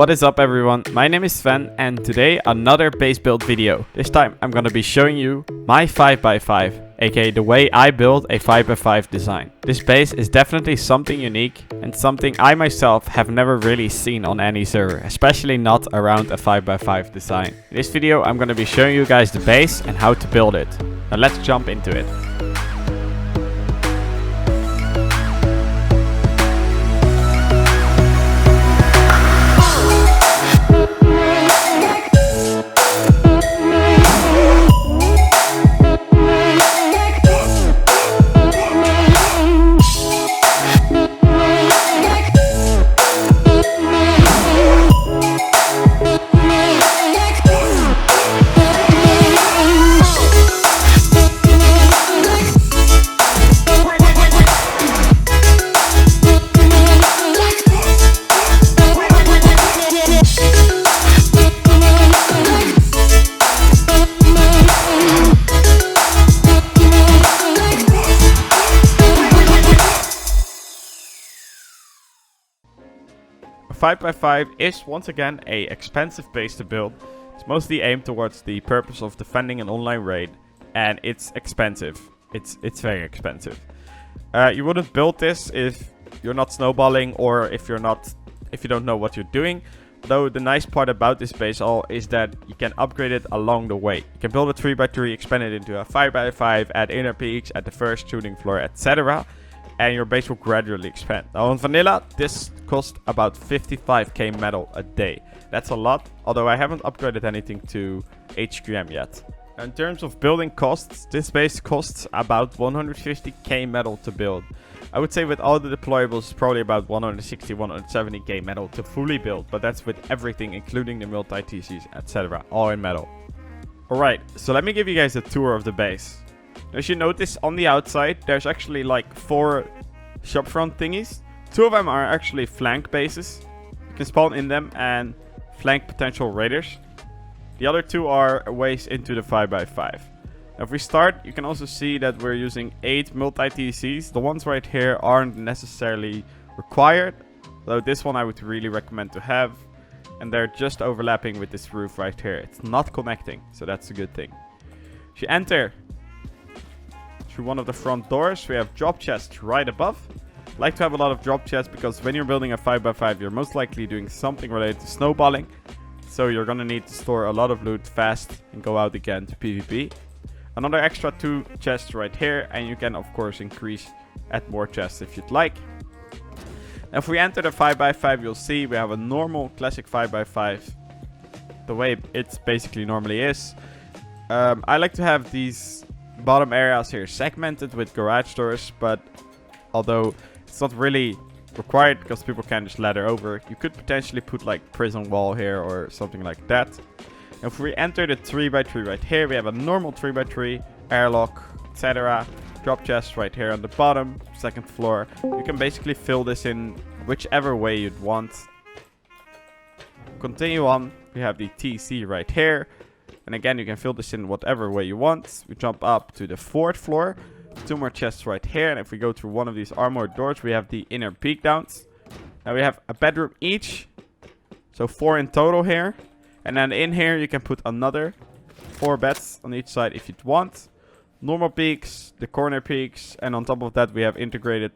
What is up everyone, my name is Sven and today another base build video. This time I'm gonna be showing you my 5x5, aka the way I build a 5x5 design. This base is definitely something unique and something I myself have never really seen on any server, especially not around a 5x5 design. In this video I'm gonna be showing you guys the base and how to build it. Now let's jump into it. 5x5 is once again a expensive base to build. It's mostly aimed towards the purpose of defending an online raid, and it's expensive. It's very expensive. You wouldn't build this if you're not snowballing or if you don't know what you're doing. Though the nice part about this base is that you can upgrade it along the way. You can build a 3x3, expand it into a 5x5, add inner peaks at the first shooting floor, etc. And your base will gradually expand. Now on vanilla, this costs about 55k metal a day. That's a lot, although I haven't upgraded anything to HQM yet. In terms of building costs, this base costs about 150k metal to build. I would say with all the deployables, probably about 160, 170k metal to fully build, but that's with everything, including the multi-TCs, etc. All in metal. Alright, so let me give you guys a tour of the base. As you notice, on the outside, there's actually like 4 shopfront thingies. 2 of them are actually flank bases. You can spawn in them and flank potential raiders. The other 2 are ways into the 5x5. Now if we start, you can also see that we're using 8 multi-TCs. The ones right here aren't necessarily required, though this one I would really recommend to have. And they're just overlapping with this roof right here. It's not connecting, so that's a good thing. If you enter through one of the front doors, we have drop chests right above. I like to have a lot of drop chests because when you're building a 5x5, you're most likely doing something related to snowballing. So you're gonna need to store a lot of loot fast and go out again to PvP. Another extra 2 chests right here, and you can of course add more chests if you'd like. Now if we enter the 5x5, you'll see we have a normal classic 5x5, the way it basically normally is. I like to have these bottom areas here segmented with garage doors, but although it's not really required because people can just ladder over, you could potentially put like prison wall here or something like that. If we enter the 3x3 right here, we have a normal 3x3 airlock, etc. Drop chest right here on the bottom, second floor. You can basically fill this in whichever way you'd want. Continue on, we have the TC right here. And again, you can fill this in whatever way you want. We jump up to the 4th floor. 2 more chests right here. And if we go through one of these armored doors, we have the inner peak downs. Now we have a bedroom each. So 4 in total here. And then in here, you can put another 4 beds on each side if you'd want. Normal peaks, the corner peaks. And on top of that, we have integrated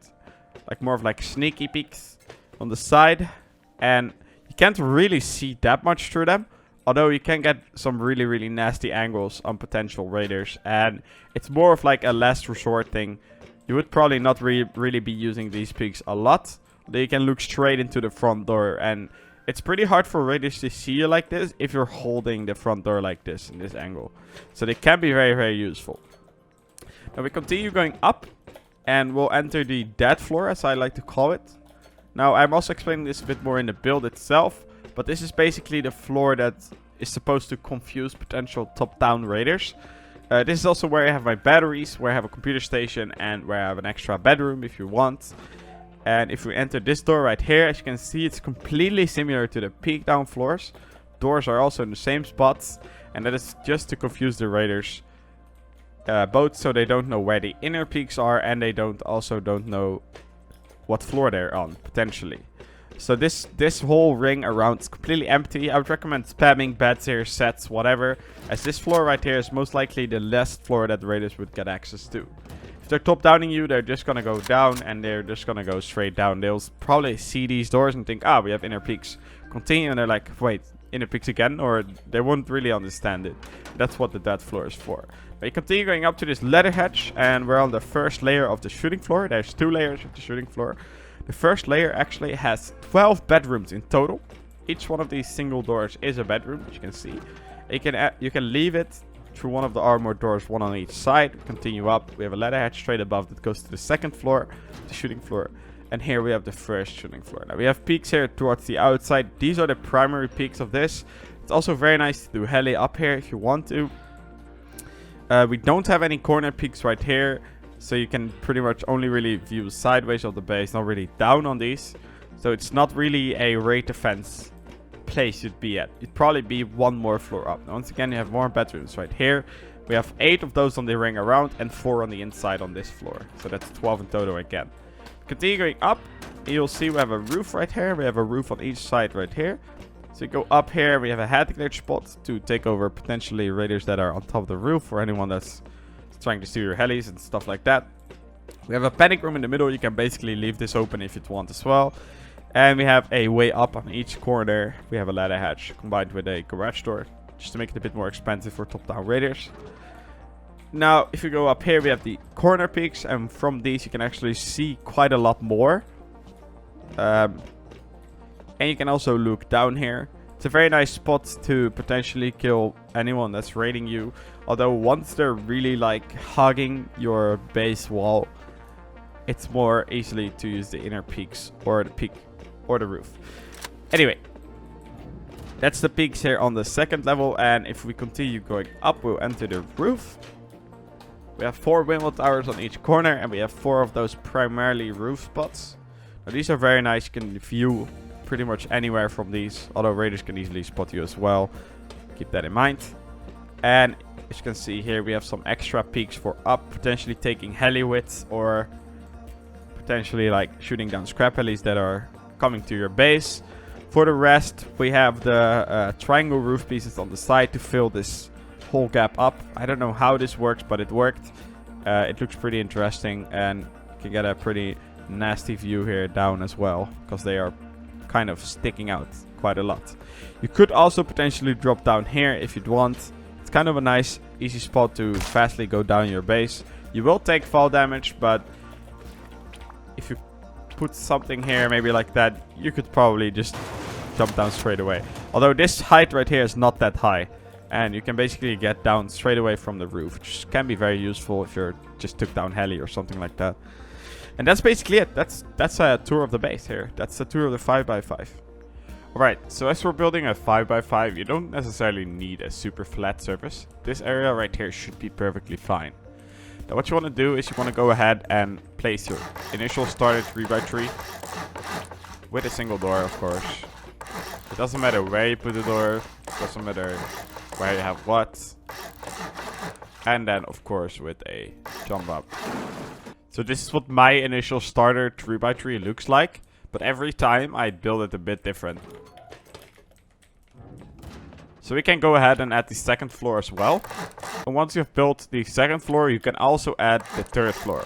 more of sneaky peaks on the side. And you can't really see that much through them. Although you can get some really nasty angles on potential raiders. And it's more of a last resort thing. You would probably not really be using these peaks a lot. But you can look straight into the front door. And it's pretty hard for raiders to see you like this if you're holding the front door like this in this angle. So they can be very useful. Now we continue going up. And we'll enter the dead floor, as I like to call it. Now I'm also explaining this a bit more in the build itself. But this is basically the floor that is supposed to confuse potential top-down raiders. This is also where I have my batteries, where I have a computer station, and where I have an extra bedroom if you want. And if we enter this door right here, as you can see, it's completely similar to the peak down floors. Doors are also in the same spots, and that is just to confuse the raiders. Both so they don't know where the inner peaks are, and they also don't know what floor they're on, potentially. So this whole ring around is completely empty. I would recommend spamming beds here, sets, whatever, as this floor right here is most likely the last floor that the raiders would get access to. If they're top downing you, they're just gonna go down, and they're just gonna go straight down. They'll probably see these doors and think, ah, we have inner peaks. Continue, and they're like, wait, inner peaks again? Or they won't really understand it. That's what the dead floor is for. But you continue going up to this ladder hatch, and we're on the first layer of the shooting floor. There's 2 layers of the shooting floor. The first layer actually has 12 bedrooms in total. Each one of these single doors is a bedroom, as you can see. You can leave it through one of the armored doors, one on each side. Continue up. We have a ladder hatch straight above that goes to the second floor, the shooting floor. And here we have the first shooting floor. Now we have peaks here towards the outside. These are the primary peaks of this. It's also very nice to do heli up here if you want to. We don't have any corner peaks right here. So you can pretty much only really view sideways of the base, not really down on these. So it's not really a raid defense place you'd be at. You'd probably be one more floor up. Now, once again, you have more bedrooms right here. We have 8 of those on the ring around and 4 on the inside on this floor. So that's 12 in total again. Continue going up, you'll see we have a roof right here. We have a roof on each side right here. So you go up here, we have a head glitch spot to take over potentially raiders that are on top of the roof, or anyone that's trying to steal your helis and stuff like that. We have a panic room in the middle. You can basically leave this open if you want as well. And we have a way up on each corner. We have a ladder hatch combined with a garage door, just to make it a bit more expensive for top-down raiders. Now, if you go up here, we have the corner peaks, and from these you can actually see quite a lot more. And you can also look down here. It's a very nice spot to potentially kill anyone that's raiding you. Although once they're really like hugging your base wall, it's more easily to use the inner peaks or the peak or the roof. Anyway, that's the peaks here on the second level. And if we continue going up, we'll enter the roof. We have 4 windmill towers on each corner, and we have 4 of those primarily roof spots. Now these are very nice. You can view pretty much anywhere from these, although raiders can easily spot you as well. Keep that in mind. And as you can see here, we have some extra peaks for up, potentially taking heli widths, or potentially like shooting down scrap helis that are coming to your base. For the rest, we have the triangle roof pieces on the side to fill this whole gap up. I don't know how this works, but it worked. It looks pretty interesting, and you can get a pretty nasty view here down as well, because they are kind of sticking out quite a lot. You could also potentially drop down here if you'd want. It's kind of a nice easy spot to fastly go down your base. You will take fall damage, but if you put something here maybe like that, you could probably just jump down straight away. Although this height right here is not that high, and you can basically get down straight away from the roof, which can be very useful if you're just took down heli or something like that. And that's basically it. That's a tour of the base here. That's a tour of the 5x5. Alright, so as we're building a 5x5, you don't necessarily need a super flat surface. This area right here should be perfectly fine. Now what you want to do is you want to go ahead and place your initial starter 3x3 with a single door, of course. It doesn't matter where you put the door, it doesn't matter where you have what. And then of course with a jump up. So this is what my initial starter 3x3 looks like, but every time I build it a bit different. So we can go ahead and add the second floor as well. And once you've built the second floor, you can also add the third floor.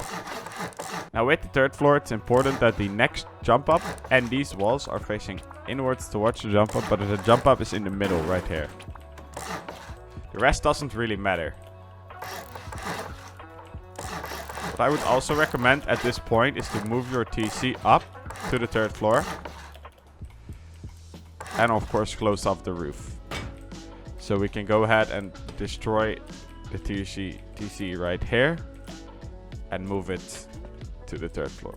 Now with the third floor, it's important that the next jump up and these walls are facing inwards towards the jump up, but the jump up is in the middle right here. The rest doesn't really matter. What I would also recommend at this point is to move your TC up to the third floor. And of course close off the roof. So we can go ahead and destroy the TC right here. And move it to the third floor.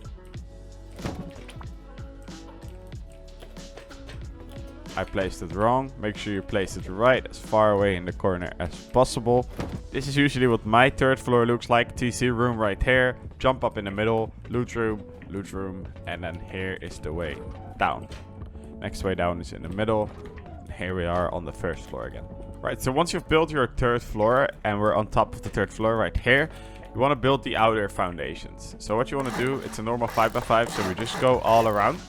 I placed it wrong. Make sure you place it right, as far away in the corner as possible. This is usually what my third floor looks like. TC room right here. Jump up in the middle. Loot room. And then here is the way down. Next way down is in the middle. And here we are on the first floor again. Right, so once you've built your third floor, and we're on top of the third floor right here, you want to build the outer foundations. So what you want to do, it's a normal 5x5, so we just go all around.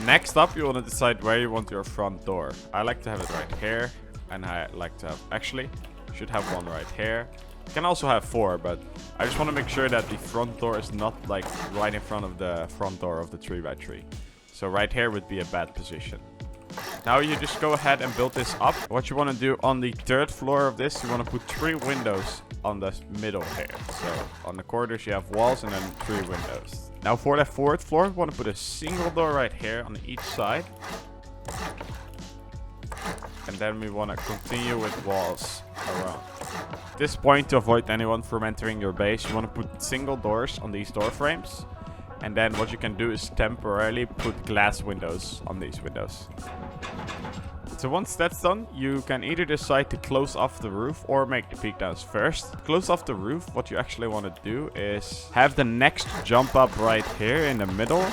Next up, you want to decide where you want your front door. I like to have it right here. And I like to have, actually, should have one right here. You can also have 4, but I just want to make sure that the front door is not like right in front of the front door of the 3x3. So right here would be a bad position. Now you just go ahead and build this up. What you want to do on the 3rd floor of this, you want to put 3 windows on the middle here. So on the corners you have walls and then 3 windows. Now for the 4th floor, you want to put a single door right here on each side. And then we want to continue with walls around. At this point, to avoid anyone from entering your base, you want to put single doors on these door frames. And then what you can do is temporarily put glass windows on these windows. So once that's done, you can either decide to close off the roof or make the peak downs first. Close off the roof, what you actually want to do is have the next jump up right here in the middle.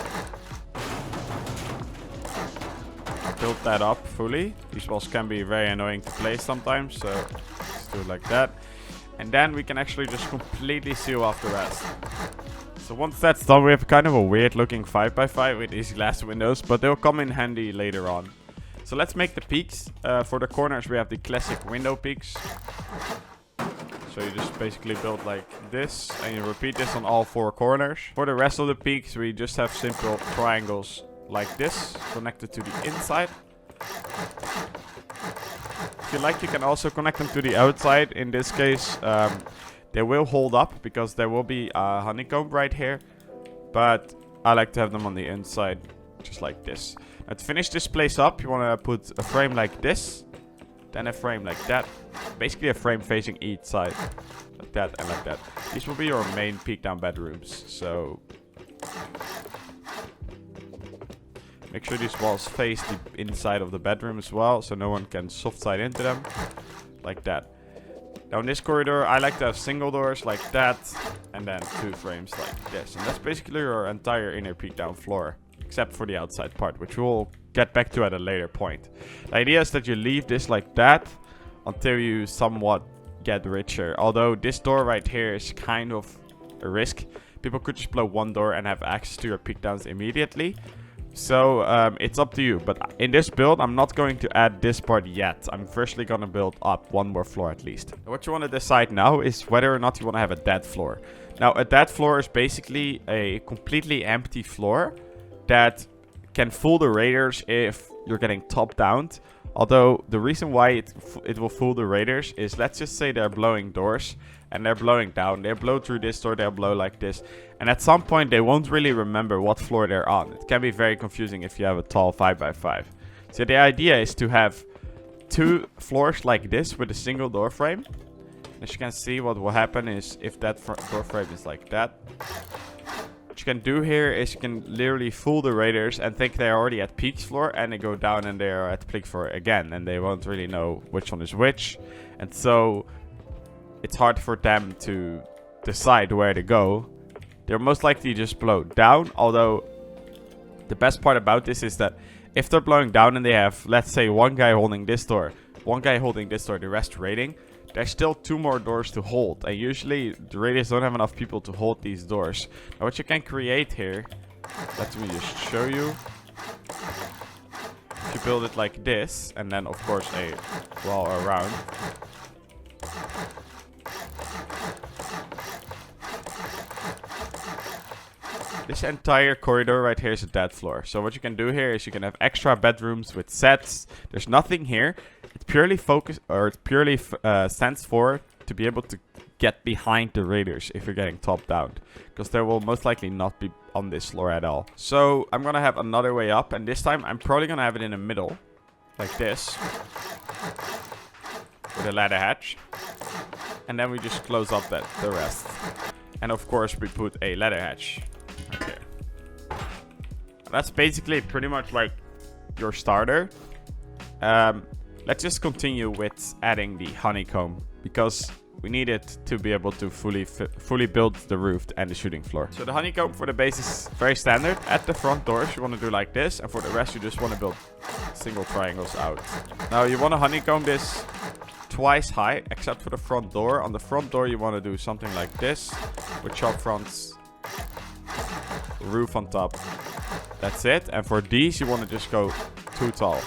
Build that up fully. These walls can be very annoying to place sometimes, so let's do it like that. And then we can actually just completely seal off the rest. So once that's done, we have kind of a weird looking 5x5 with these glass windows, but they'll come in handy later on. So let's make the peaks. For the corners, we have the classic window peaks. So you just basically build like this, and you repeat this on all 4 corners. For the rest of the peaks, we just have simple triangles like this, connected to the inside. If you like, you can also connect them to the outside. In this case, they will hold up because there will be a honeycomb right here. But I like to have them on the inside, just like this. Now to finish this place up, you want to put a frame like this, then a frame like that. Basically a frame facing each side, like that and like that. These will be your main peak down bedrooms. So make sure these walls face the inside of the bedroom as well, so no one can soft side into them, like that. Now in this corridor, I like to have single doors like that, and then 2 frames like this. And that's basically your entire inner peak down floor, except for the outside part, which we'll get back to at a later point. The idea is that you leave this like that until you somewhat get richer. Although this door right here is kind of a risk. People could just blow 1 door and have access to your peak downs immediately. So it's up to you, but in this build I'm not going to add this part yet. I'm firstly gonna build up 1 more floor at least. What you want to decide now is whether or not you want to have a dead floor. Now a dead floor is basically a completely empty floor that can fool the raiders if you're getting top downed. Although the reason why it will fool the raiders is, let's just say they're blowing doors and they're blowing down. They blow through this door, they'll blow like this. And at some point they won't really remember what floor they're on. It can be very confusing if you have a tall 5x5. So the idea is to have 2 floors like this with a single door frame. As you can see, what will happen is if that door frame is like that, what you can do here is you can literally fool the raiders and think they're already at peaks floor, and they go down and they're at peak floor again, and they won't really know which one is which. And so it's hard for them to decide where to go. They're most likely just blow down, although the best part about this is that if they're blowing down and they have, let's say, 1 guy holding this door, 1 guy holding this door, the rest raiding, there's still 2 more doors to hold. And usually the raiders don't have enough people to hold these doors. Now what you can create here, let me just show you. If you build it like this, and then of course a wall around. This entire corridor right here is a dead floor. So what you can do here is you can have extra bedrooms with sets. There's nothing here. It's purely focused, or it purely stands for to be able to get behind the raiders if you're getting top down, because there will most likely not be on this floor at all. So I'm gonna have another way up, and this time I'm probably gonna have it in the middle, like this, with a ladder hatch, and then we just close up the rest. And of course we put a ladder hatch. Okay. That's basically pretty much like your starter. Let's just continue with adding the honeycomb, because we need it to be able to fully build the roof and the shooting floor. So the honeycomb for the base is very standard. At the front doors you want to do like this, and for the rest you just want to build single triangles out. Now you want to honeycomb this twice high, except for the front door. On the front door you want to do something like this, with chop fronts, roof on top, That's it. And for these, you want to just go too tall.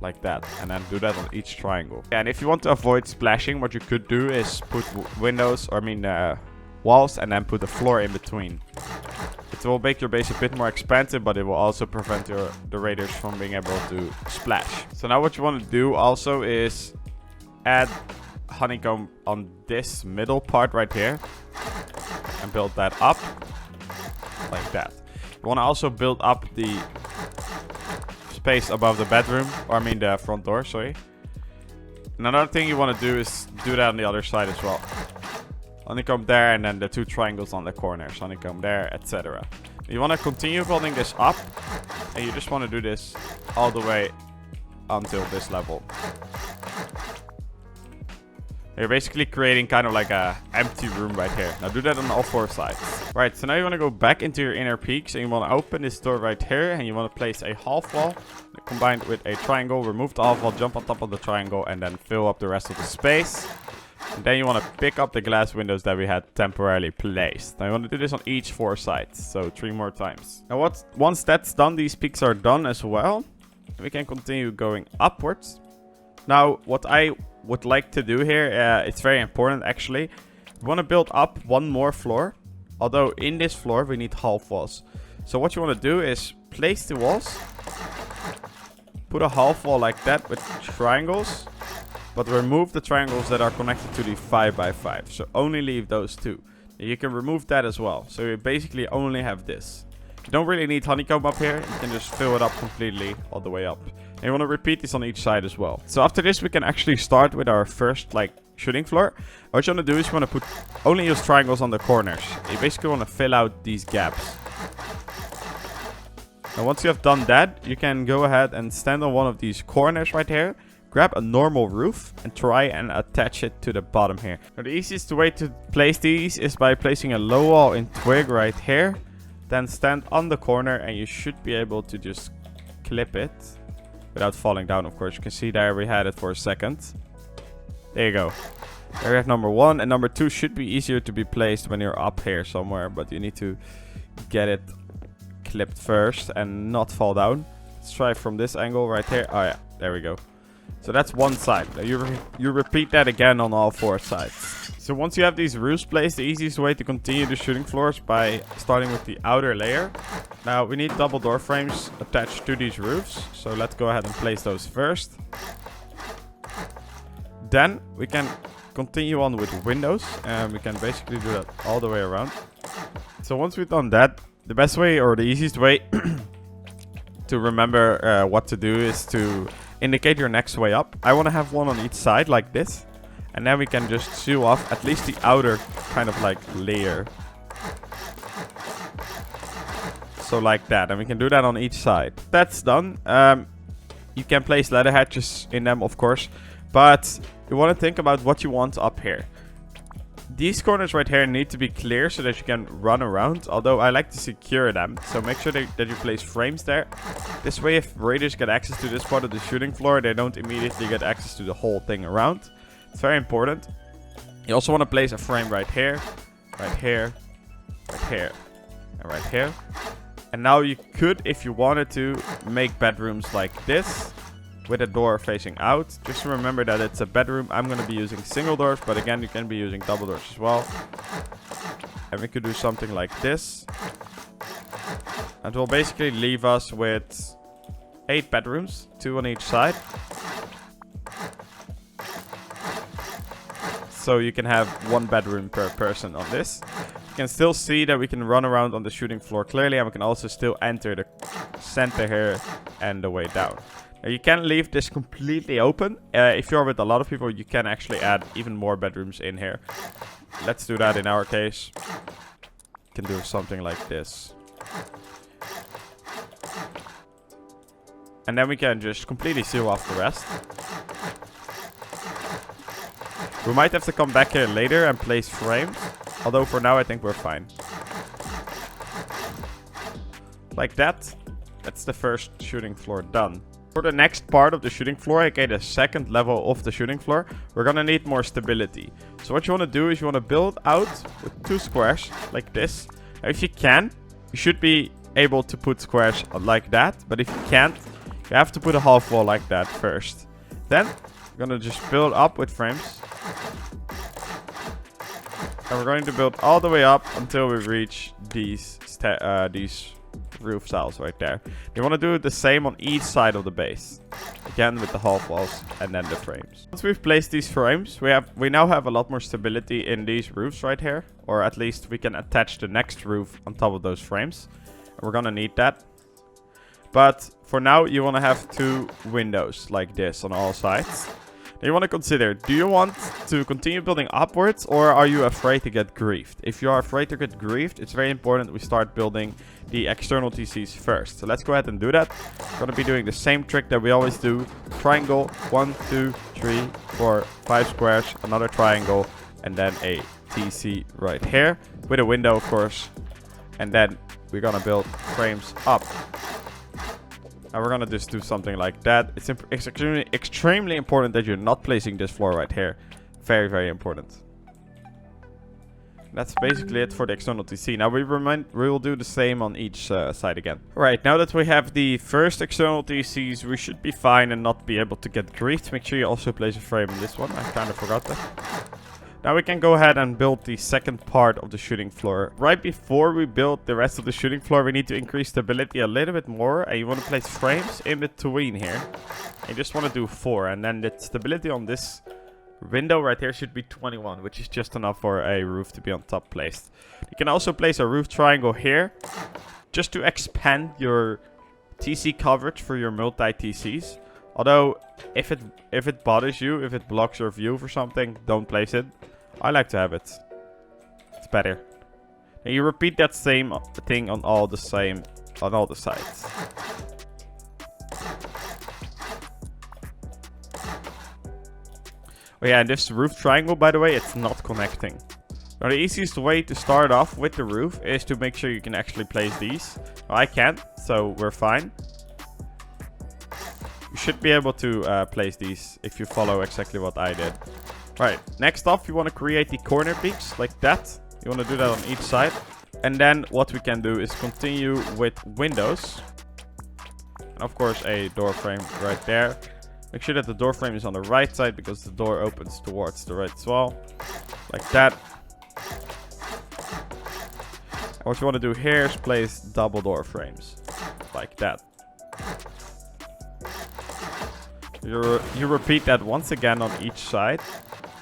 Like that. And then do that on each triangle. And if you want to avoid splashing, what you could do is put windows, or walls, and then put the floor in between. It will make your base a bit more expansive, but it will also prevent the raiders from being able to splash. So now what you want to do also is add honeycomb on this middle part right here. And build that up. Like that. You want to also build up the space above the bedroom, or the front door, sorry. And another thing you want to do is do that on the other side as well. Honeycomb there, and then the 2 triangles on the corners. Honeycomb there, etc. You want to continue building this up, and you just want to do this all the way until this level. You're basically creating kind of like a empty room right here. Now do that on all 4 sides. Right, so now you want to go back into your inner peaks, and you want to open this door right here, and you want to place a half wall combined with a triangle. Remove the half wall, jump on top of the triangle, and then fill up the rest of the space. And then you want to pick up the glass windows that we had temporarily placed. Now you want to do this on each 4 sides, so 3 more times. Now once that's done, these peaks are done as well. We can continue going upwards. Now what I would like to do here, it's very important actually. We want to build up 1 more floor. Although in this floor we need half walls. So what you want to do is place the walls. Put a half wall like that with triangles. But remove the triangles that are connected to the 5x5. So only leave those 2. You can remove that as well. So you basically only have this. You don't really need honeycomb up here. You can just fill it up completely all the way up. And you want to repeat this on each side as well. So after this, we can actually start with our first shooting floor. What you want to do is you want to only use triangles on the corners. You basically want to fill out these gaps. And once you have done that, you can go ahead and stand on one of these corners right here. Grab a normal roof and try and attach it to the bottom here. Now the easiest way to place these is by placing a low wall in twig right here. Then stand on the corner and you should be able to just clip it. Without falling down, of course. You can see there we had it for a second. There you go. There we have number 1. And number 2 should be easier to be placed when you're up here somewhere. But you need to get it clipped first and not fall down. Let's try from this angle right here. Oh yeah, there we go. So that's one side. Now you repeat that again on all 4 sides. So once you have these roofs placed, the easiest way to continue the shooting floors by starting with the outer layer. Now we need double door frames attached to these roofs. So let's go ahead and place those first. Then we can continue on with windows, and we can basically do that all the way around. So once we've done that, the best way or the easiest way to remember what to do is to indicate your next way up. I want to have one on each side like this. And then we can just seal off at least the outer kind of layer. So like that. And we can do that on each side. That's done. You can place ladder hatches in them, of course. But you want to think about what you want up here. These corners right here need to be clear so that you can run around. Although I like to secure them. So make sure that you place frames there. This way, if raiders get access to this part of the shooting floor, they don't immediately get access to the whole thing around. It's very important. You also want to place a frame right here, right here, right here, and right here. And now you could, if you wanted to, make bedrooms like this with a door facing out. Just remember that it's a bedroom. I'm going to be using single doors, but again, you can be using double doors as well. And we could do something like this. And it will basically leave us with 8 bedrooms, 2 on each side. So you can have 1 bedroom per person on this. You can still see that we can run around on the shooting floor clearly, and we can also still enter the center here and the way down. Now you can leave this completely open. If you're with a lot of people, you can actually add even more bedrooms in here. Let's do that in our case. You can do something like this. And then we can just completely seal off the rest. We might have to come back here later and place frames. Although for now I think we're fine. Like that. That's the first shooting floor done. For the next part of the shooting floor, aka the second level of the shooting floor, we're gonna need more stability. So what you want to do is you want to build out with 2 squares like this. Now if you can, you should be able to put squares like that. But if you can't, you have to put a half wall like that first. Then we're gonna just build up with frames. And we're going to build all the way up until we reach these roof tiles right there. You want to do the same on each side of the base. Again with the half walls and then the frames. Once we've placed these frames, we now have a lot more stability in these roofs right here. Or at least we can attach the next roof on top of those frames. And we're gonna need that. But for now, you want to have 2 windows like this on all sides. You want to consider, do you want to continue building upwards, or are you afraid to get griefed? If you are afraid to get griefed, it's very important that we start building the external TCs first. So let's go ahead and do that. We're going to be doing the same trick that we always do. Triangle, 1, 2, 3, 4, 5 squares, another triangle, and then a TC right here with a window, of course. And then we're going to build frames up. And we're gonna just do something like that. It's extremely important that you're not placing this floor right here. Very, very important. That's basically it for the external TC. Now we will do the same on each side again. Alright, now that we have the first external TCs, we should be fine and not be able to get griefed. Make sure you also place a frame on this one. I kind of forgot that. Now we can go ahead and build the second part of the shooting floor. Right before we build the rest of the shooting floor, we need to increase stability a little bit more. And you want to place frames in between here. And you just want to do 4. And then the stability on this window right here should be 21, which is just enough for a roof to be on top placed. You can also place a roof triangle here, just to expand your TC coverage for your multi-TCs. Although, if it bothers you, if it blocks your view for something, don't place it. I like to have it. It's better. And you repeat that same thing on all the sides. Oh yeah, and this roof triangle, by the way, it's not connecting. Now the easiest way to start off with the roof is to make sure you can actually place these. Well, I can't, so we're fine. You should be able to place these if you follow exactly what I did. Right, next off you want to create the corner peaks like that. You want to do that on each side. And then what we can do is continue with windows. And of course a door frame right there. Make sure that the door frame is on the right side because the door opens towards the right as well. Like that. And what you want to do here is place double door frames. Like that. You repeat that once again on each side.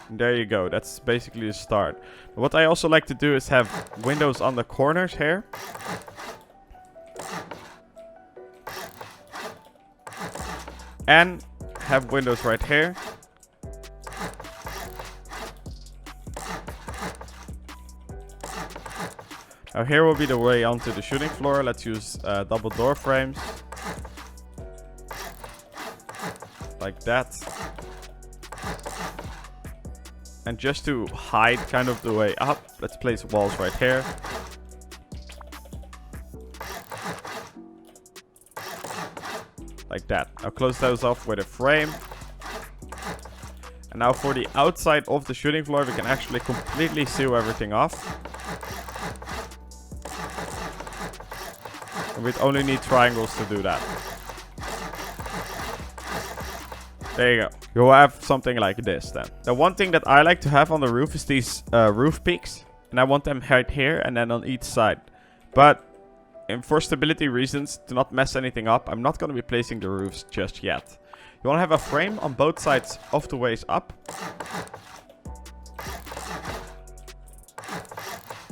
And there you go. That's basically the start. But what I also like to do is have windows on the corners here. And have windows right here. Now here will be the way onto the shooting floor. Let's use double door frames. Like that. And just to hide kind of the way up, let's place walls right here. Like that. Now close those off with a frame. And now for the outside of the shooting floor, we can actually completely seal everything off. And we'd only need triangles to do that. There you go. You'll have something like this then. The one thing that I like to have on the roof is these roof peaks. And I want them right here and then on each side. But for stability reasons, to not mess anything up, I'm not going to be placing the roofs just yet. You want to have a frame on both sides of the ways up.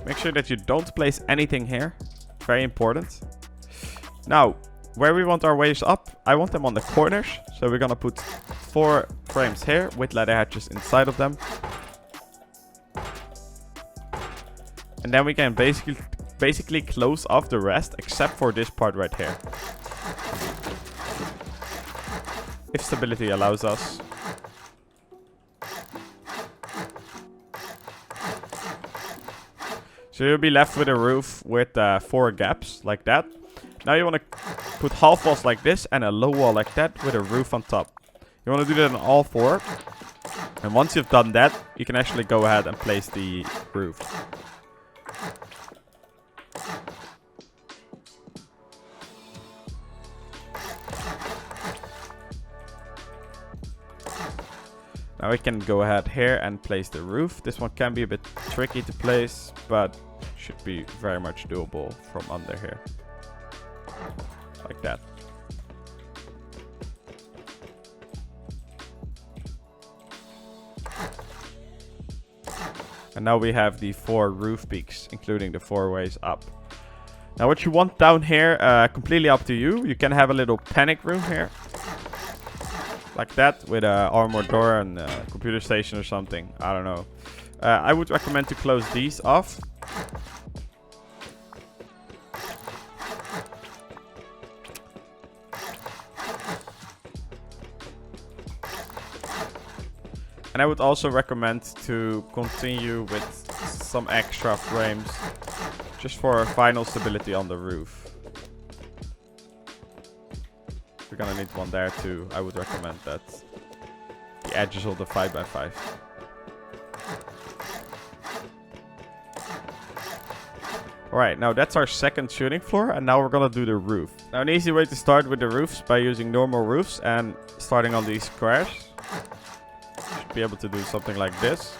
Make sure that you don't place anything here. Very important. Now, where we want our waves up, I want them on the corners. So we're going to put 4 frames here with ladder hatches inside of them. And then we can basically close off the rest except for this part right here. If stability allows us. So you'll be left with a roof with 4 gaps like that. Now you want to put half walls like this and a low wall like that with a roof on top. You want to do that on all 4. And once you've done that, you can actually go ahead and place the roof. Now we can go ahead here and place the roof. This one can be a bit tricky to place, but should be very much doable from under here. Like that. And now we have the 4 roof peaks, including the 4 ways up. Now what you want down here, completely up to you. You can have a little panic room here. Like that, with a armored door and a computer station or something. I don't know. I would recommend to close these off. And I would also recommend to continue with some extra frames just for final stability on the roof. We're gonna need one there too. I would recommend that. The edges of the 5x5. Alright, now that's our second shooting floor, and now we're gonna do the roof. Now an easy way to start with the roofs by using normal roofs and starting on these squares. Should be able to do something like this.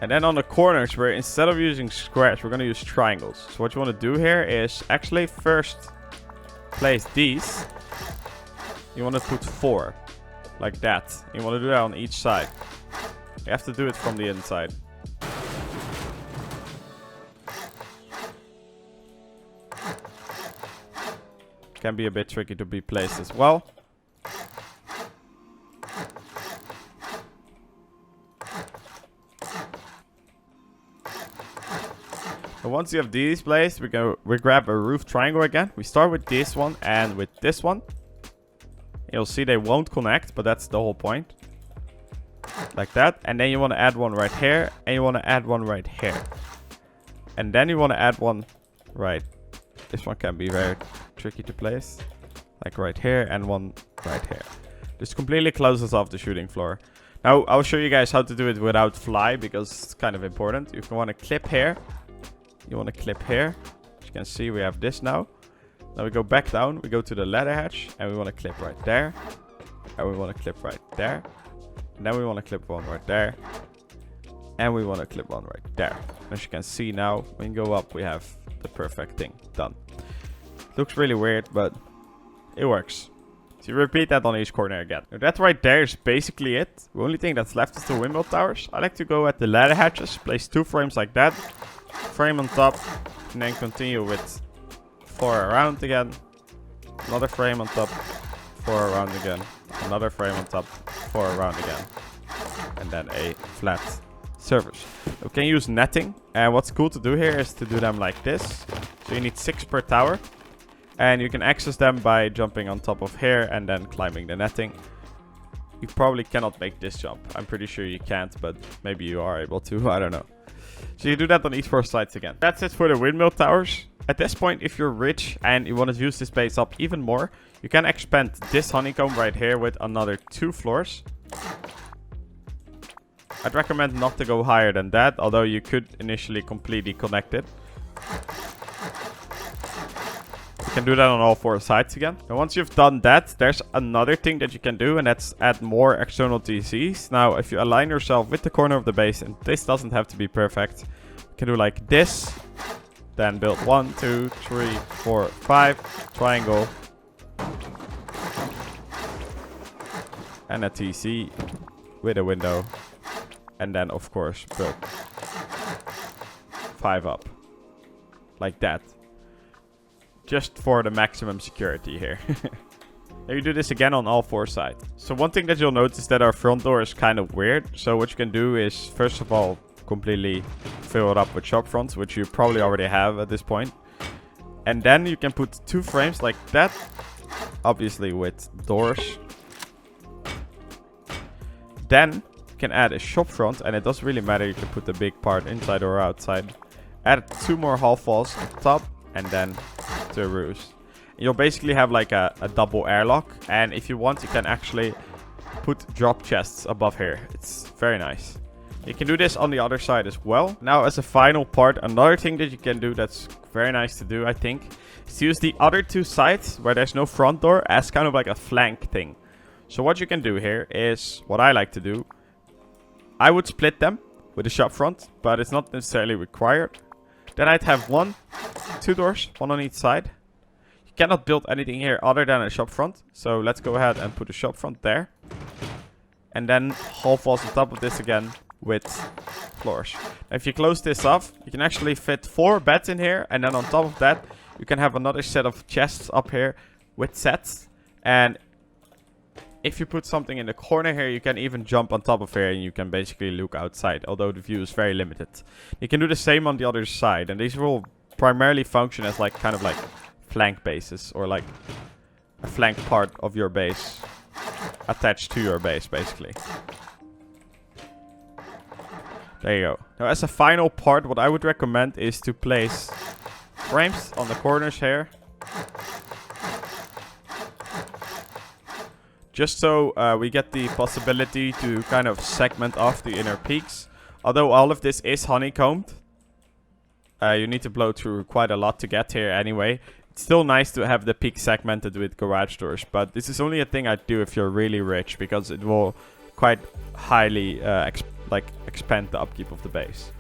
And then on the corners, where instead of using squares, we're going to use triangles. So what you want to do here is actually first place these. You want to put 4. Like that. You want to do that on each side. You have to do it from the inside. Can be a bit tricky to be placed as well. And once you have these placed, we grab a roof triangle again. We start with this one and with this one. You'll see they won't connect, but that's the whole point. Like that. And then you want to add one right here. And you want to add one right here. And then you want to add one right. This one can be very tricky to place. Like right here and one right here. This completely closes off the shooting floor. Now I'll show you guys how to do it without fly, because it's kind of important. You want to clip here. You want to clip here. As you can see, we have this now. Now we go back down. We go to the ladder hatch. And we want to clip right there. And we want to clip right there. And then we want to clip one right there. And we want to clip one right there. As you can see now, when you go up, we have the perfect thing done. Looks really weird, but it works. So you repeat that on each corner again. Now that right there is basically it. The only thing that's left is the windmill towers. I like to go at the ladder hatches. Place 2 frames like that. Frame on top, and then continue with 4 around again. Another frame on top, 4 around again. Another frame on top, 4 around again. And then a flat surface. We can use netting, and what's cool to do here is to do them like this. So you need 6 per tower, and you can access them by jumping on top of here and then climbing the netting. You probably cannot make this jump. I'm pretty sure you can't, but maybe you are able to. I don't know. So you do that on each 4 sides again. That's it for the windmill towers. At this point, if you're rich and you want to use this base up even more, you can expand this honeycomb right here with another 2 floors. I'd recommend not to go higher than that, although you could initially completely connect it. You can do that on all 4 sides again. And once you've done that, there's another thing that you can do, and that's add more external TCs. Now, if you align yourself with the corner of the base, and this doesn't have to be perfect, you can do like this. Then build 1, 2, 3, 4, 5, triangle. And a TC with a window. And then, of course, build 5 up. Like that. Just for the maximum security here. Now you do this again on all 4 sides. So one thing that you'll notice that our front door is kind of weird. So what you can do is, first of all, completely fill it up with shop fronts, which you probably already have at this point. And then you can put 2 frames like that. Obviously with doors. Then you can add a shop front, and it doesn't really matter. You can put the big part inside or outside. Add 2 more half walls on top, and then 2 roofs. You'll basically have like a double airlock, and if you want, you can actually put drop chests above here. It's very nice. You can do this on the other side as well. Now, as a final part, another thing that you can do that's very nice to do, I think, is to use the other two sides where there's no front door as kind of like a flank thing. So what you can do here is, what I like to do, I would split them with a shop front, but it's not necessarily required. Then I'd have 2 doors, one on each side. You cannot build anything here other than a shop front. So let's go ahead and put a shop front there. And then half walls on top of this again with floors. Now, if you close this off, you can actually fit 4 beds in here. And then on top of that, you can have another set of chests up here with sets. And if you put something in the corner here, you can even jump on top of here and you can basically look outside, although the view is very limited. You can do the same on the other side, and these will primarily function as like kind of like flank bases, or like a flank part of your base attached to your base, basically. There you go. Now, as a final part, what I would recommend is to place frames on the corners here. Just so we get the possibility to kind of segment off the inner peaks. Although all of this is honeycombed, you need to blow through quite a lot to get here anyway. It's still nice to have the peak segmented with garage doors, but this is only a thing I'd do if you're really rich, because it will quite highly expand the upkeep of the base.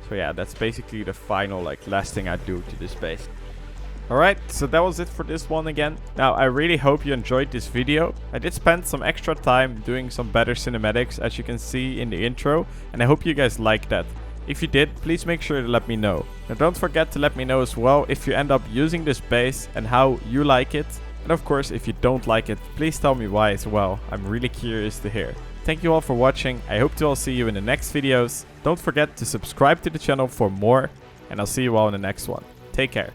So yeah, that's basically the final last thing I'd do to this base. Alright, so that was it for this one again. Now, I really hope you enjoyed this video. I did spend some extra time doing some better cinematics, as you can see in the intro, and I hope you guys liked that. If you did, please make sure to let me know. Now, don't forget to let me know as well if you end up using this base and how you like it. And of course, if you don't like it, please tell me why as well. I'm really curious to hear. Thank you all for watching. I hope to all see you in the next videos. Don't forget to subscribe to the channel for more, and I'll see you all in the next one. Take care.